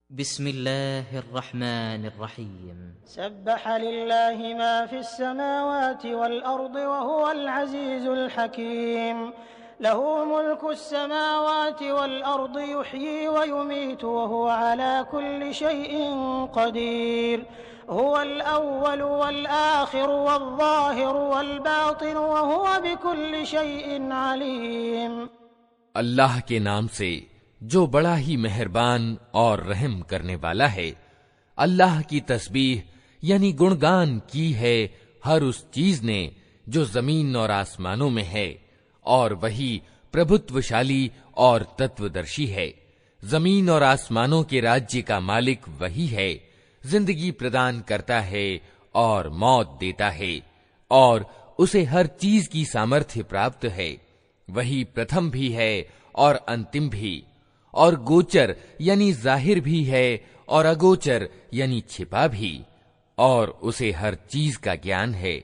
बिस्मिल्लाहिर्रहमानिर्रहीम। सब्बह लिल्लाहि मा फिस समावाति वल अर्दि व हुवल अज़ीज़ुल हकीम। लहू मुल्कुस समावाति वल अर्दि युह्यी व युमीतु व हुव अला कुल्लि शैइन क़दीर। हुवल अव्वलु वल आखिरु वल ज़ाहिरु वल बातिनु व हुव बिकुल्लि शैइन अलीम। अल्लाह के नाम से जो बड़ा ही मेहरबान और रहम करने वाला है। अल्लाह की तस्बीह यानी गुणगान की है हर उस चीज ने जो जमीन और आसमानों में है, और वही प्रभुत्वशाली और तत्वदर्शी है। जमीन और आसमानों के राज्य का मालिक वही है, जिंदगी प्रदान करता है और मौत देता है, और उसे हर चीज की सामर्थ्य प्राप्त है। वही प्रथम भी है और अंतिम भी, और गोचर यानी जाहिर भी है और अगोचर यानी छिपा भी, और उसे हर चीज का ज्ञान है।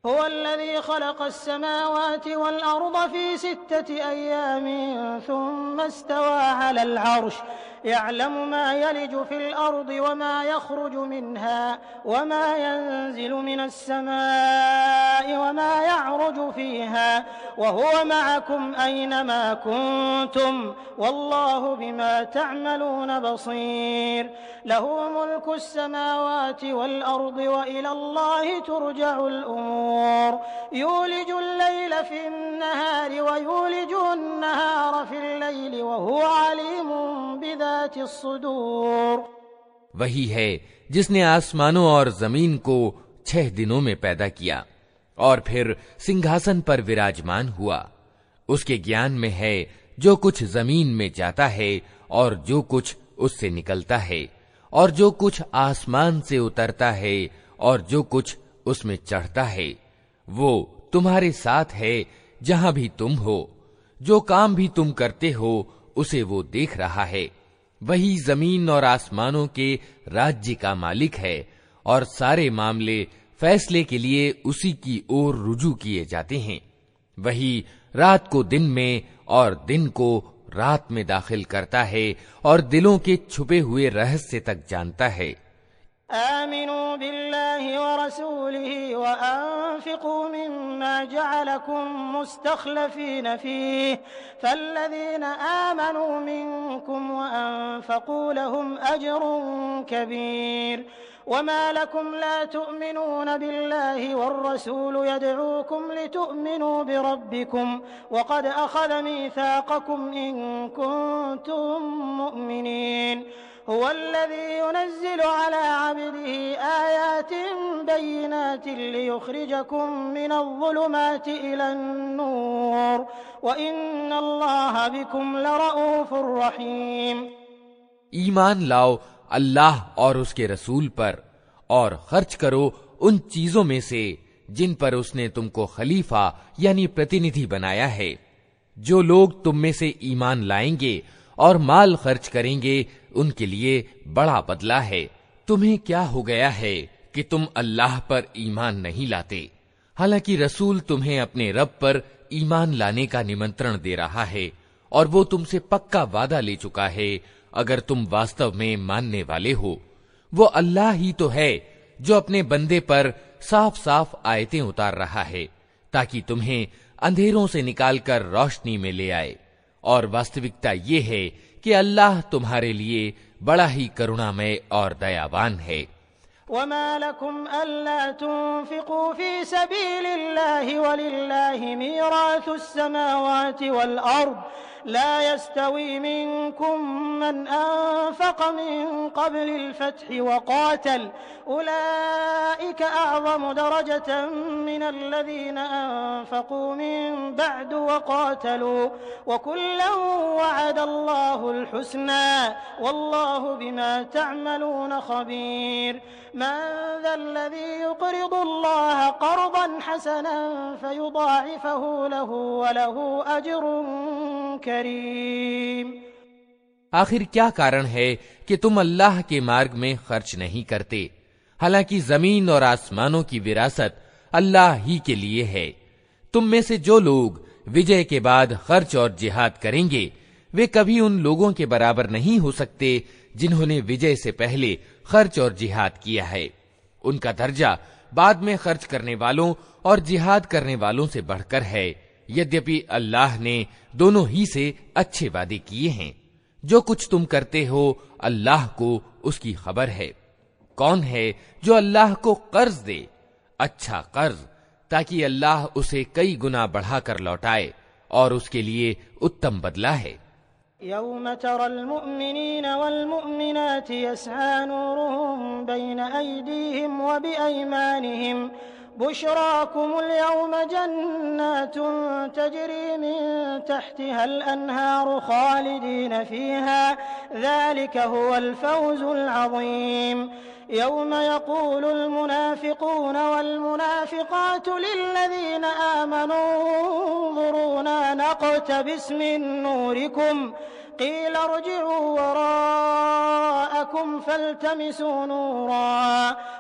हुवल्लज़ी ख़लक़स्समावाति वल अर्ज़ फ़ी सित्तति अय्यामिन थुम्मा इस्तवा अलल अर्श यअलमु मा यलिजु फ़िल अर्ज़ि व मा यख़रुजु मिन्हा व मा यंज़िलु मिनस समाइ व मा यअरुजु फ़ीहा व हुव मअकुम ऐनमा कुन्तुम वल्लाहु बिमा तअमलून बसीर। लहू मुल्कुस समावाति वल अर्ज़ि व इलल्लाहि तुरजउल उमूर। यूलिजुल लैल फ़िन नहारि व यूलिजुन नहार फ़िल लैलि व हुव अलीमुन बिज़ातिस सुदूर। वही है जिसने आसमानों और जमीन को 6 दिनों में पैदा किया और फिर सिंहासन पर विराजमान हुआ। उसके ज्ञान में है जो कुछ जमीन में जाता है और जो कुछ उससे निकलता है, और जो कुछ आसमान से उतरता है और जो कुछ उसमें चढ़ता है। वो तुम्हारे साथ है जहां भी तुम हो। जो काम भी तुम करते हो उसे वो देख रहा है। वही जमीन और आसमानों के राज्य का मालिक है, और सारे मामले फैसले के लिए उसी की ओर रुजू किए जाते हैं। वही रात को दिन में और दिन को रात में दाखिल करता है, और दिलों के छुपे हुए रहस्य तक जानता है। आमिनू बिल्लाहि व रसूलिहि व अनफिकू मिम्मा जअलकुम मुस्तखलफीन फीह फल्लज़ीना आमनू मिनकुम व अनफकू लहुम अजरुन कबीर। वमा लकुम ला तुअमिनून बिल्लाहि वर्रसूल यदऊकुम लितुअमिनू बिरब्बिकुम वक़द अख़ज़ मीसाक़कुम इन कुन्तुम मुअमिनीन। हुवल्लज़ी युनज़्ज़िलु अला अब्दिही आयातिन बय्यिनातिन लियुख़रिजकुम मिनज़्ज़ुलुमाति इलन्नूर व इन्नल्लाह बिकुम लरऊफ़ुर रहीम। ईमान लाओ अल्लाह और उसके रसूल पर, और खर्च करो उन चीजों में से जिन पर उसने तुमको खलीफा यानी प्रतिनिधि बनाया है। जो लोग तुम में से ईमान लाएंगे और माल खर्च करेंगे उनके लिए बड़ा बदला है। तुम्हें क्या हो गया है कि तुम अल्लाह पर ईमान नहीं लाते, हालांकि रसूल तुम्हें अपने रब पर ईमान लाने का निमंत्रण दे रहा है, और वो तुमसे पक्का वादा ले चुका है अगर तुम वास्तव में मानने वाले हो। वो अल्लाह ही तो है जो अपने बंदे पर साफ साफ आयतें उतार रहा है ताकि तुम्हें अंधेरों से निकालकर रोशनी में ले आए, और वास्तविकता ये है कि अल्लाह तुम्हारे लिए बड़ा ही करुणामय और दयावान है। वमा लकुम अल्ला तुन्फिकू फी सबीलिल्लाहि वलिल्लाहि मीरासुस समावाति वल अर्द ला यस्तवी मिनकुम मन अनफक़ मिन क़ब्लिल फ़त्हि व क़ातल उलाइका अअज़मु दरजतन मिनल्लज़ीना अनफ़क़ू मिन बअद व क़ातलू व कुल्लन वअदल्लाहुल हुस्ना वल्लाहु बिमा तअमलून ख़बीर। मन ज़ल्लज़ी युक़रिदुल्लाह क़र्ज़न हसनन फ़युज़ाइफ़हु लहू व लहू अज्रुन करीम। आखिर क्या कारण है कि तुम अल्लाह के मार्ग में खर्च नहीं करते, हालांकि जमीन और आसमानों की विरासत अल्लाह ही के लिए है। तुम में से जो लोग विजय के बाद खर्च और जिहाद करेंगे वे कभी उन लोगों के बराबर नहीं हो सकते जिन्होंने विजय से पहले खर्च और जिहाद किया है। उनका दर्जा बाद में खर्च करने वालों और जिहाद करने वालों से बढ़कर है, यद्यपि अल्लाह ने दोनों ही से अच्छे वादे किए हैं। जो कुछ तुम करते हो अल्लाह को उसकी खबर है। कौन है जो अल्लाह को कर्ज दे, अच्छा कर्ज, ताकि अल्लाह उसे कई गुना बढ़ाकर लौटाए, और उसके लिए उत्तम बदला है। यौम तरल मुमिनीन वल मुमिनाति यस्आ नूरुहुम बैन अयदीहिम व बिअयमानिहिम बुशराकुमुल यौम जन्नातुन तजरी मिन तहतिहल अन्हारु खालिदीन फीहा ज़ालिका हुवल फौज़ुल अज़ीम। यौम यक़ूलुल मुनाफ़िक़ून वल मुनाफ़िक़ातु लिल्लज़ीना आमनू उन्ज़ुरूना नक़्तबिस मिन नूरिकुम क़ील इरजि'ू वराअकुम फ़ल्तमिसू नूरा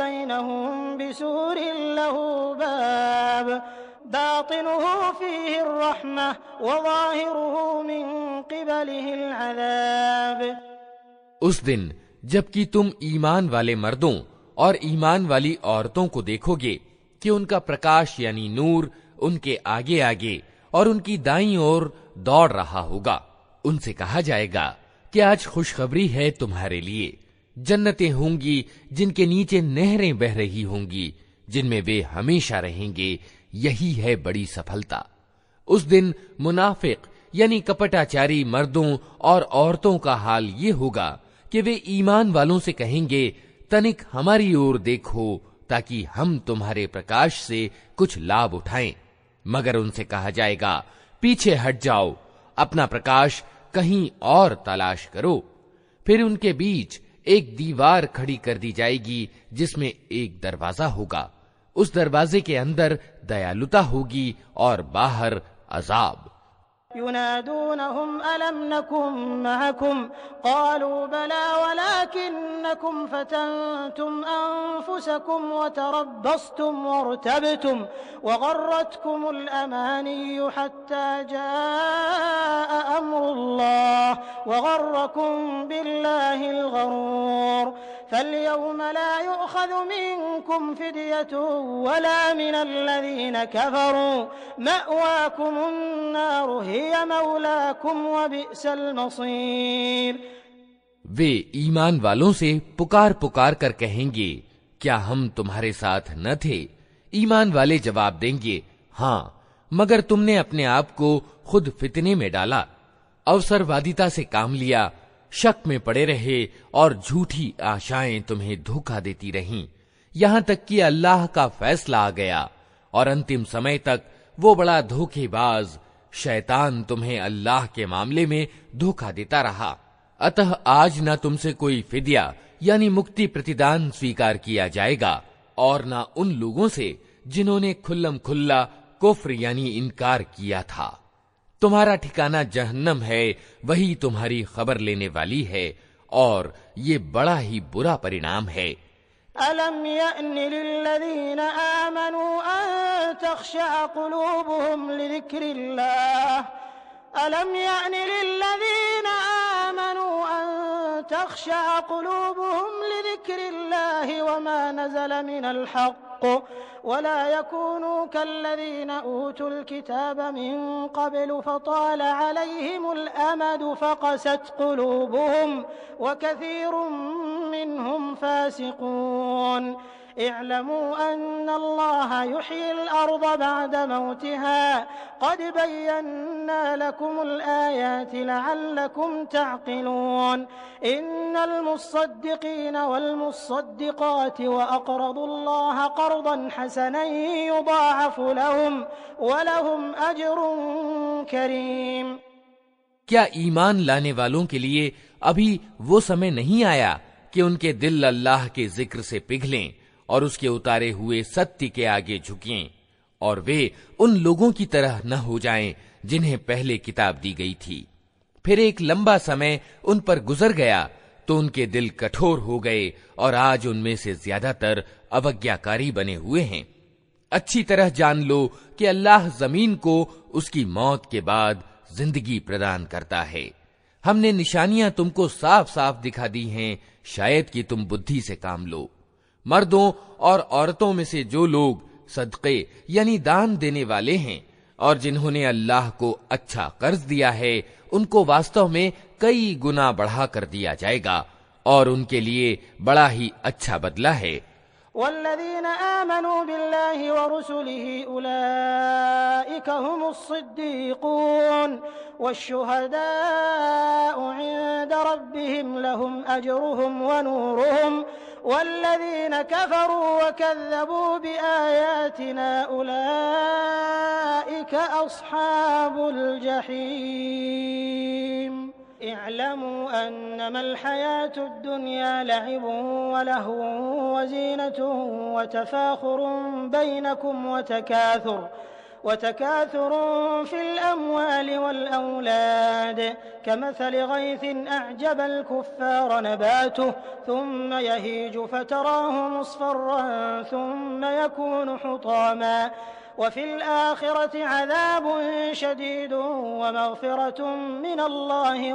बैनहुम बिसूरिन लहू बाब बातिनुहु फ़ीहि अर्रहमह व ज़ाहिरुहु मिन क़िबलिहिल अज़ाब। उस दिन जबकि तुम ईमान वाले मर्दों और ईमान वाली औरतों को देखोगे कि उनका प्रकाश यानी नूर उनके आगे आगे और उनकी दाईं ओर दौड़ रहा होगा, उनसे कहा जाएगा कि आज खुशखबरी है तुम्हारे लिए, जन्नतें होंगी जिनके नीचे नहरें बह रही होंगी, जिनमें वे हमेशा रहेंगे, यही है बड़ी सफलता। उस दिन मुनाफिक यानी कपटाचारी मर्दों और औरतों का हाल ये होगा कि वे ईमान वालों से कहेंगे, तनिक हमारी ओर देखो ताकि हम तुम्हारे प्रकाश से कुछ लाभ उठाएं, मगर उनसे कहा जाएगा, पीछे हट जाओ, अपना प्रकाश कहीं और तलाश करो। फिर उनके बीच एक दीवार खड़ी कर दी जाएगी जिसमें एक दरवाजा होगा, उस दरवाजे के अंदर दयालुता होगी और बाहर अजाब। युनादूनहुम अलम नकुम मअकुम क़ालू बला वलाकिन्नकुम फतनतुम अनफुसकुम वतरब्बस्तुम वरतबतुम वगर्रतकुमुल अमानिय्यु हत्ता जाअ अम्रुल्लाह वगर्रकुम बिल्लाहिल गरूर फल्यौम ला युअख़ज़ु मिनकुम फ़िद्यतुन वला मिनल्लज़ीना कफ़रू मअवाकुमुन नारु हिय मौलाकुम व बि'सल मसीर। वे ईमान वालों से पुकार पुकार कर कहेंगे, क्या हम तुम्हारे साथ न थे? ईमान वाले जवाब देंगे, हाँ, मगर तुमने अपने आप को खुद फितने में डाला, अवसरवादिता से काम लिया, शक में पड़े रहे और झूठी आशाएं तुम्हें धोखा देती रहीं, यहां तक कि अल्लाह का फैसला आ गया और अंतिम समय तक वो बड़ा धोखेबाज शैतान तुम्हें अल्लाह के मामले में धोखा देता रहा। अतः आज न तुमसे कोई फिदिया यानी मुक्ति प्रतिदान स्वीकार किया जाएगा और न उन लोगों से जिन्होंने खुल्लम खुल्ला कुफ्र यानी इनकार किया था। तुम्हारा ठिकाना जहन्नम है, वही तुम्हारी खबर लेने वाली है और ये बड़ा ही बुरा परिणाम है। अलम यअनि लिल्लज़ीना आमनू अन तख़शअ क़ुलूबुहुम लिज़िक्रिल्लाह अलम यअनि लिल्लज़ीना आमनू अन तख़शअ क़ुलूबुहुम लिज़िक्रिल्लाहि वमा नज़ल मिनल हक़्क़ वला यकूनू कल्लज़ीना ऊतुल किताब मिन क़ब्लु फ़ताल अलैहिमुल अमदु फ़क़सत क़ुलूबुहुम व कसीरुम मिनहुम फ़ासिक़ून। इअलमू अन्नल्लाह युह्यिल अर्द बअद मौतिहा क़द बय्यन्ना लकुमुल आयाति लअल्लकुम तअक़िलून। इन्नल मुस्सद्दिक़ीन वल मुस्सद्दिक़ाति व अक़रदुल्लाह क़र्दन हसनन युज़ाअफ़ु लहुम व लहुम अज्रुन करीम। क्या ईमान लाने वालों के लिए अभी वो समय नहीं आया कि उनके दिल अल्लाह के जिक्र से पिघलें और उसके उतारे हुए सत्य के आगे झुकें और वे उन लोगों की तरह न हो जाएं जिन्हें पहले किताब दी गई थी, फिर एक लंबा समय उन पर गुजर गया तो उनके दिल कठोर हो गए और आज उनमें से ज्यादातर अवज्ञाकारी बने हुए हैं। अच्छी तरह जान लो कि अल्लाह जमीन को उसकी मौत के बाद जिंदगी प्रदान करता है। हमने निशानियां तुमको साफ साफ दिखा दी हैं, शायद कि तुम बुद्धि से काम लो। मर्दों और औरतों में से जो लोग सदक़े यानी दान देने वाले हैं और जिन्होंने अल्लाह को अच्छा कर्ज दिया है, उनको वास्तव में कई गुना बढ़ा कर दिया जाएगा और उनके लिए बड़ा ही अच्छा बदला है। वल्लज़ीन आमनू बिल्लाहि व रुसुलिहि उलाइका हुमुस्सिद्दीक़ून वश्शुहदाउ इंद रब्बिहिम लहुम अजरुहुम व नूरुहुम वल्लज़ीन कफ़रू व कज़्ज़बू बिआयातिना उलाइका अस्हाबुल जहीम। इअलमू अन्नमल हयातुद दुनिया लइबुन व लहवुन व ज़ीनतुन व तफ़ाख़ुरुन बैनकुम व तकाथुरुन फिल अम्वालि वल औलाद कमथलि गैथिन अअजबल कुफ़्फ़ार नबातुहु थुम्म यहीजु फ़तराहु मुस्फ़र्रन थुम्म यकूनु हुतामा वफ़िल आख़िरति अज़ाबुन शदीदुन व मग़फ़िरतुन मिनल्लाहि व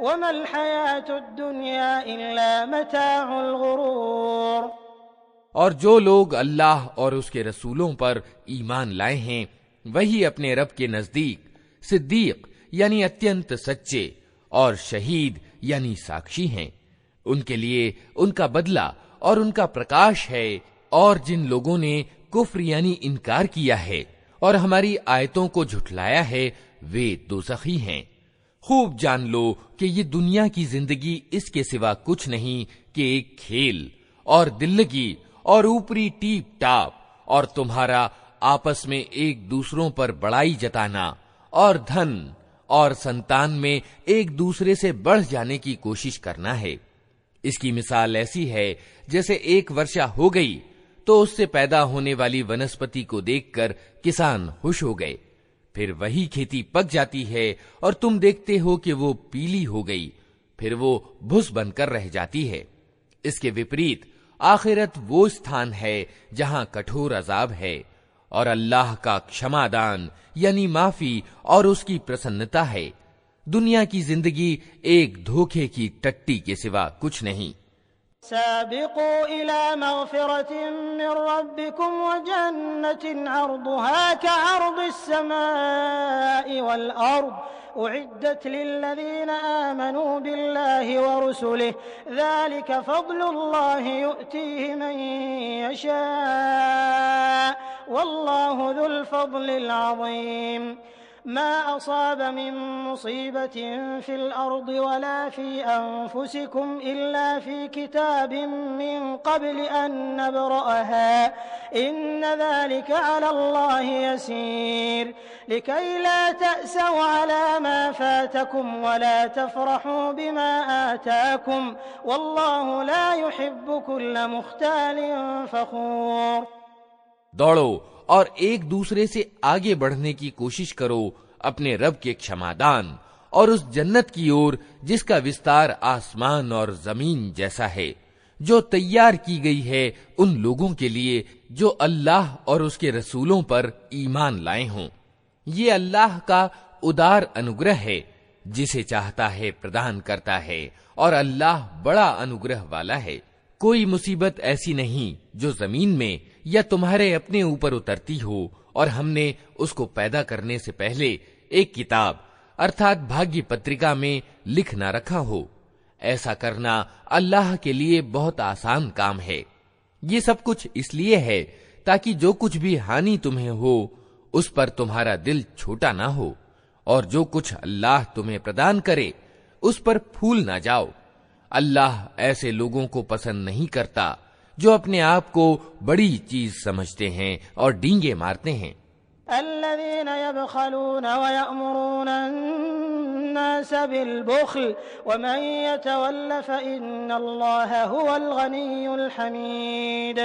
वमल हयातुद दुनिया इल्ला मताउल गुरूर। और जो लोग अल्लाह और उसके रसूलों पर ईमान लाए हैं, वही अपने रब के नजदीक सिद्दीक यानी अत्यंत सच्चे और शहीद यानी साक्षी हैं। उनके लिए उनका बदला और उनका प्रकाश है। और जिन लोगों ने कुफ्र यानी इनकार किया है और हमारी आयतों को झुठलाया है, वे दोज़खी हैं। खूब जान लो कि ये दुनिया की जिंदगी इसके सिवा कुछ नहीं कि एक खेल और दिल्लगी और ऊपरी टीप टाप और तुम्हारा आपस में एक दूसरों पर बड़ाई जताना और धन और संतान में एक दूसरे से बढ़ जाने की कोशिश करना है। इसकी मिसाल ऐसी है जैसे एक वर्षा हो गई तो उससे पैदा होने वाली वनस्पति को देखकर किसान खुश हो गए, फिर वही खेती पक जाती है और तुम देखते हो कि वो पीली हो गई, फिर वो भुस बनकर रह जाती है। इसके विपरीत आखिरत वो स्थान है जहां कठोर अजाब है और अल्लाह का क्षमादान यानी माफी और उसकी प्रसन्नता है। दुनिया की जिंदगी एक धोखे की टट्टी के सिवा कुछ नहीं। साबिक़ू इला मग़फ़िरतिन मिन रब्बिकुम व जन्नतिन अर्दुहा कअर्दिस समाई वल अर्द उइद्दत लिल्लज़ीना आमनू बिल्लाहि व रुसुलिहि ज़ालिका फ़ज़्लुल्लाहि यु'तीहि मन यशा वल्लाहु ज़ुल फ़ज़्लिल अज़ीम। मा असाब मिन मुसीबतिन फिल अर्दि वला फी अनफुसिकुम इल्ला फी किताबिन मिन क़ब्लि अन नब्रअहा इन्न ज़ालिका अलल्लाहि यसीर लिकै ला तअसौ अला मा फ़ातकुम वला तफ़रहू बिमा आताकुम वल्लाहु ला युहिब्बु कुल्ल मुख्तालिन फ़ख़ूर। दौड़ो और एक दूसरे से आगे बढ़ने की कोशिश करो अपने रब के क्षमादान और उस जन्नत की ओर जिसका विस्तार आसमान और जमीन जैसा है, जो तैयार की गई है उन लोगों के लिए जो अल्लाह और उसके रसूलों पर ईमान लाए हों। ये अल्लाह का उदार अनुग्रह है, जिसे चाहता है प्रदान करता है और अल्लाह बड़ा अनुग्रह वाला है। कोई मुसीबत ऐसी नहीं जो जमीन में या तुम्हारे अपने ऊपर उतरती हो और हमने उसको पैदा करने से पहले एक किताब अर्थात भाग्य पत्रिका में लिख ना रखा हो। ऐसा करना अल्लाह के लिए बहुत आसान काम है। ये सब कुछ इसलिए है ताकि जो कुछ भी हानि तुम्हें हो उस पर तुम्हारा दिल छोटा ना हो और जो कुछ अल्लाह तुम्हें प्रदान करे उस पर फूल ना जाओ। अल्लाह ऐसे लोगों को पसंद नहीं करता जो अपने आप को बड़ी चीज समझते हैं और डींगे मारते हैं। अल्लज़ीना यबख़लूना व यअमुरूना अन्नास बिलबुख़्ल व मन यतवल्ल फ़इन्नल्लाहा हुवल गनियुल हमीद।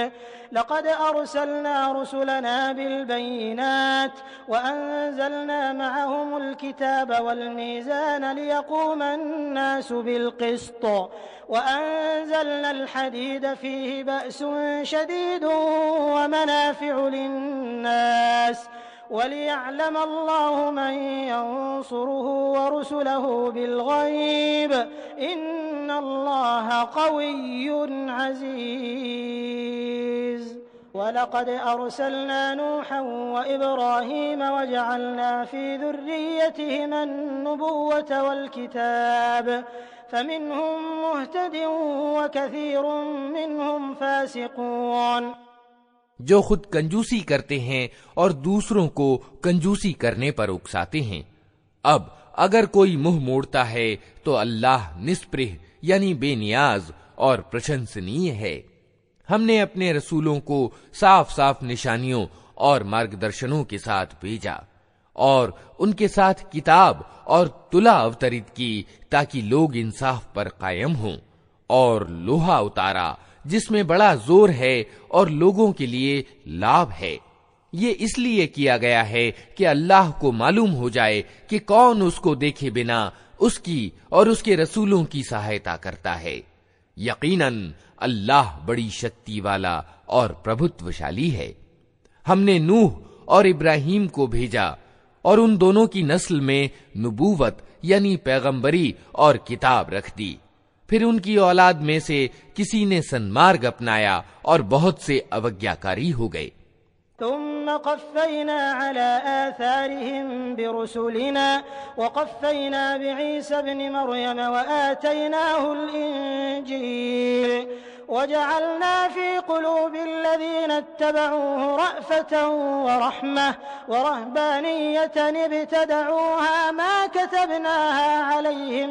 लक़द अरसलना रुसुलना बिलबय्यिनात व अंज़लना मअहुमुल किताब वल मीज़ान लियक़ूमा अन्नासु बिलक़िस्त व अंज़लनल हदीद फ़ीहि बअसुन शदीदुन व मनाफ़िउ लिन्नास वलियअलम अल्लाहु मन यंसुरुहु व रुसुलहु बिलगैब इन्नल्लाह क़विय्युन अज़ीज़। वलक़द अर्सलना नूहन व इब्राहीम वजअलना फ़ी ज़ुर्रिय्यतिहिमा अन्नुबुव्वत वल किताब फ़मिन्हुम मुहतदिन व कसीरुम मिन्हुम फ़ासिक़ून। जो खुद कंजूसी करते हैं और दूसरों को कंजूसी करने पर उकसाते हैं। अब अगर कोई मुंह मोड़ता है तो अल्लाह निस्पृह यानी बेनियाज और प्रशंसनीय है। हमने अपने रसूलों को साफ साफ निशानियों और मार्गदर्शनों के साथ भेजा और उनके साथ किताब और तुला अवतरित की ताकि लोग इंसाफ पर कायम हों, और लोहा उतारा जिसमें बड़ा जोर है और लोगों के लिए लाभ है। ये इसलिए किया गया है कि अल्लाह को मालूम हो जाए कि कौन उसको देखे बिना उसकी और उसके रसूलों की सहायता करता है। यकीनन अल्लाह बड़ी शक्ति वाला और प्रभुत्वशाली है। हमने नूह और इब्राहीम को भेजा और उन दोनों की नस्ल में नबूवत यानी पैगंबरी और किताब रख दी। फिर उनकी औलाद में से किसी ने सन्मार्ग अपनाया और बहुत से अवज्ञाकारी हो गए। तुम्म क़फ़्फ़ैना अला आथारिहिम बिरुसुलिना व क़फ़्फ़ैना बिईसा इब्न मरयम व आतैनाहुल इंजील वजअलना फ़ी क़ुलूबिल्लज़ीना इत्तबऊहु रअफ़तन व रहमह व रहबानिय्यतन इब्तदऊहा मा कतबनाहा अलैहिम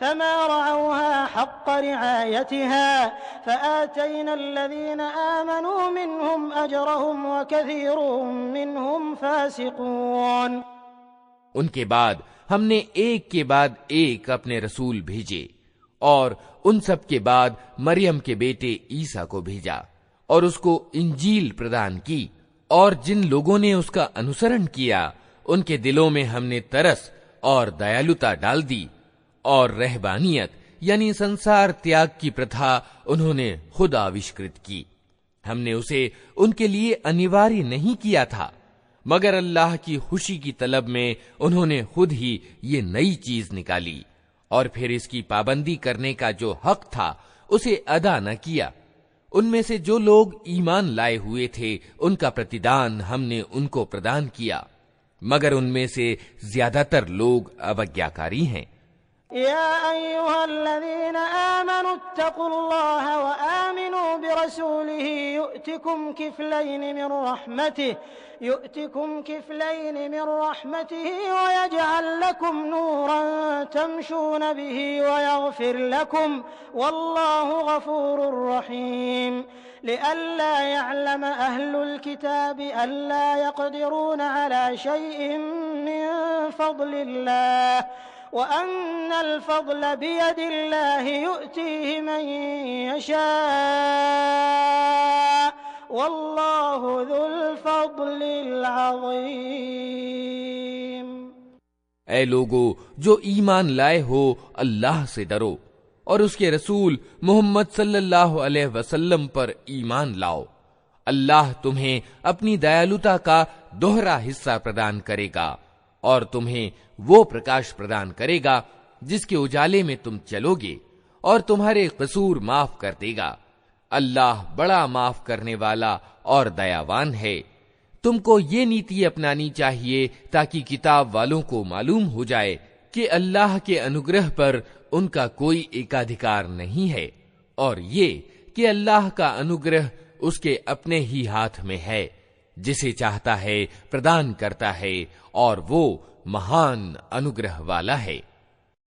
फमा रअऊहा हक़्क़ रिआयतिहा फ़आतैना अल्लज़ीना आमनू मिनहुम अजरहुम व कसीरुम मिनहुम फ़ासिक़ून। उनके बाद हमने एक के बाद एक अपने रसूल भेजे और उन सब के बाद मरियम के बेटे ईसा को भेजा और उसको इंजील प्रदान की, और जिन लोगों ने उसका अनुसरण किया उनके दिलों में हमने तरस और दयालुता डाल दी, और रहबानियत यानी संसार त्याग की प्रथा उन्होंने खुद आविष्कृत की। हमने उसे उनके लिए अनिवार्य नहीं किया था, मगर अल्लाह की खुशी की तलब में उन्होंने खुद ही ये नई चीज निकाली और फिर इसकी पाबंदी करने का जो हक था उसे अदा न किया। उनमें से जो लोग ईमान लाए हुए थे उनका प्रतिदान हमने उनको प्रदान किया, मगर उनमें से ज्यादातर लोग अवज्ञाकारी हैं। या अय्युहल्लज़ीना आमनू इत्तक़ुल्लाह व आमिनू बिरसूलिही यु'तिकुम किफ़लैन मिन रहमतिही व यजअल लकुम नूरन तमशून बिही व यग़फिर लकुम वल्लाहु गफूरुर रहीम। लिअल्ला यअलम अहलुल किताबि अल्ला यक़दिरून अला शैइन मिन फ़ज़लिल्लाह व अन्नल फ़ज़्ल बियदिल्लाहि यु'तीहि मन यशा वल्लाहु ज़ुल फ़ज़्लिल अज़ीम। ऐ लोगो जो ईमान लाए हो, अल्लाह से डरो और उसके रसूल मोहम्मद सल्लल्लाहु अलैहि वसल्लम पर ईमान लाओ। अल्लाह तुम्हें अपनी दयालुता का दोहरा हिस्सा प्रदान करेगा और तुम्हें वो प्रकाश प्रदान करेगा जिसके उजाले में तुम चलोगे और तुम्हारे कसूर माफ कर देगा। अल्लाह बड़ा माफ करने वाला और दयावान है। तुमको ये नीति अपनानी चाहिए ताकि किताब वालों को मालूम हो जाए कि अल्लाह के अनुग्रह पर उनका कोई एकाधिकार नहीं है, और ये कि अल्लाह का अनुग्रह उसके अपने ही हाथ में है, जिसे चाहता है प्रदान करता है, और वो महान अनुग्रह वाला है।